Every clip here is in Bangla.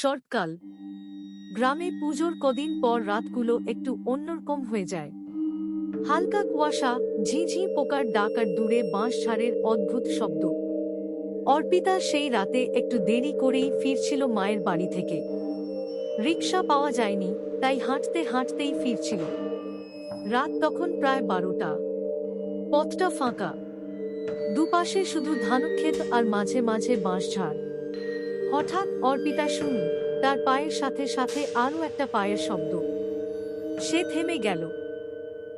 শরৎকাল। গ্রামে পুজোর কদিন পর রাতগুলো একটু অন্যরকম হয়ে যায়। হালকা কুয়াশা, ঝিঁঝি পোকার ডাক আর দূরে বাঁশঝাড়ের অদ্ভুত শব্দ। অর্পিতা সেই রাতে একটু দেরি করেই ফিরছিল মায়ের বাড়ি থেকে। রিকশা পাওয়া যায়নি, তাই হাঁটতে হাঁটতেই ফিরছিল। রাত তখন প্রায় 12টা। পথটা ফাঁকা, দুপাশে শুধু ধানক্ষেত আর মাঝে মাঝে বাঁশঝাড়। হঠাৎ অর্পিতা শুনল তার পায়ের সাথে সাথে আরও একটা পায়ের শব্দ। সে থেমে গেল।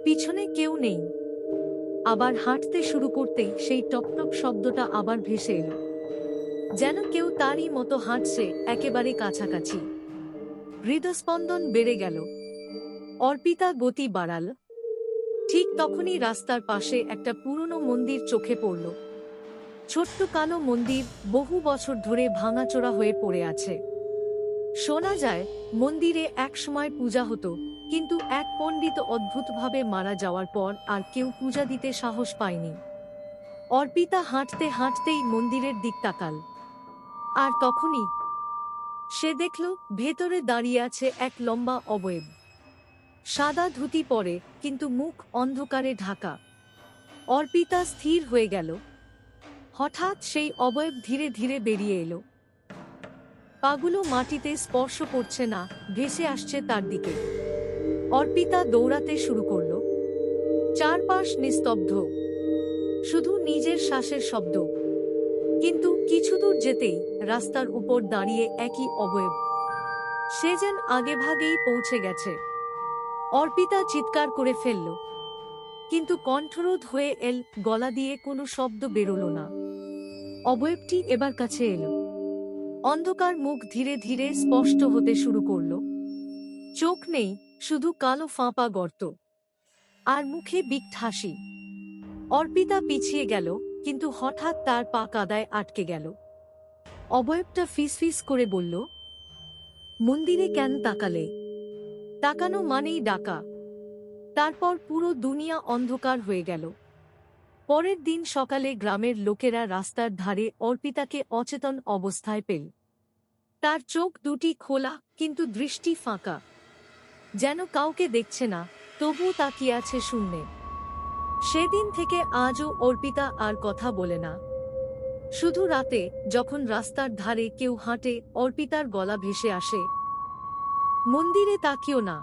পিছনে কেউ নেই। আবার হাঁটতে শুরু করতেই সেই টকটক শব্দটা আবার ভেসে এলো, যেন কেউ তারই মতো হাঁটছে, একেবারে কাছাকাছি। হৃদস্পন্দন বেড়ে গেল। অর্পিতা গতি বাড়াল। ঠিক তখনই রাস্তার পাশে একটা পুরনো মন্দির চোখে পড়ল। ছোট্ট কালো মন্দির, বহু বছর ধরে ভাঙাচোরা হয়ে পড়ে আছে। শোনা যায় মন্দিরে একসময় পূজা হতো, কিন্তু এক পণ্ডিত অদ্ভুতভাবে মারা যাওয়ার পর আর কেউ পূজা দিতে সাহস পায়নি। অর্পিতা হাঁটতে হাঁটতেই মন্দিরের দিক তাকাল। আর তখনই সে দেখল ভেতরে দাঁড়িয়ে আছে এক লম্বা অবয়ব। সাদা ধুতি পরে, কিন্তু মুখ অন্ধকারে ঢাকা। অর্পিতা স্থির হয়ে গেল। হঠাৎ সেই অবয়ব ধীরে ধীরে বেরিয়ে এলো। পাগুলো মাটিতে স্পর্শ করছে না, ভেসে আসছে তার দিকে। অর্পিতা দৌড়াতে শুরু করল। চারপাশ নিস্তব্ধ, শুধু নিজের শ্বাসের শব্দ। কিন্তু কিছু দূর যেতেই রাস্তার উপর দাঁড়িয়ে একই অবয়ব। সে যেন আগেভাগেই পৌঁছে গেছে। অর্পিতা চিৎকার করে ফেলল, কিন্তু কণ্ঠরোধ হয়ে এল, গলা দিয়ে কোনো শব্দ বেরোল না। অবয়বটি এবার কাছে এলো। অন্ধকার মুখ ধীরে ধীরে স্পষ্ট হতে শুরু করল। চোখ নেই, শুধু কালো ফাঁপা গর্ত। আর মুখে বিকট হাসি। অর্পিতা পিছিয়ে গেল, কিন্তু হঠাৎ তার পা কাদায় আটকে গেল। অবয়বটা ফিসফিস করে বলল, মন্দিরে কেন তাকালে? তাকানো মানেই ডাকা। তারপর পুরো দুনিয়া অন্ধকার হয়ে গেল। পরের দিন সকালে গ্রামের লোকেরা রাস্তার ধারে অর্পিতাকে অচেতন অবস্থায় পেল। তার চোখ দুটি খোলা, কিন্তু দৃষ্টি ফাঁকা, যেন কাউকে দেখছে না, তবুও তাকিয়ে আছে শূন্যে। সেদিন থেকে আজও অর্পিতা আর কথা বলে না। শুধু রাতে যখন রাস্তার ধারে কেউ হাঁটে, অর্পিতার গলা ভেসে আসে, মন্দিরে তাকিও না।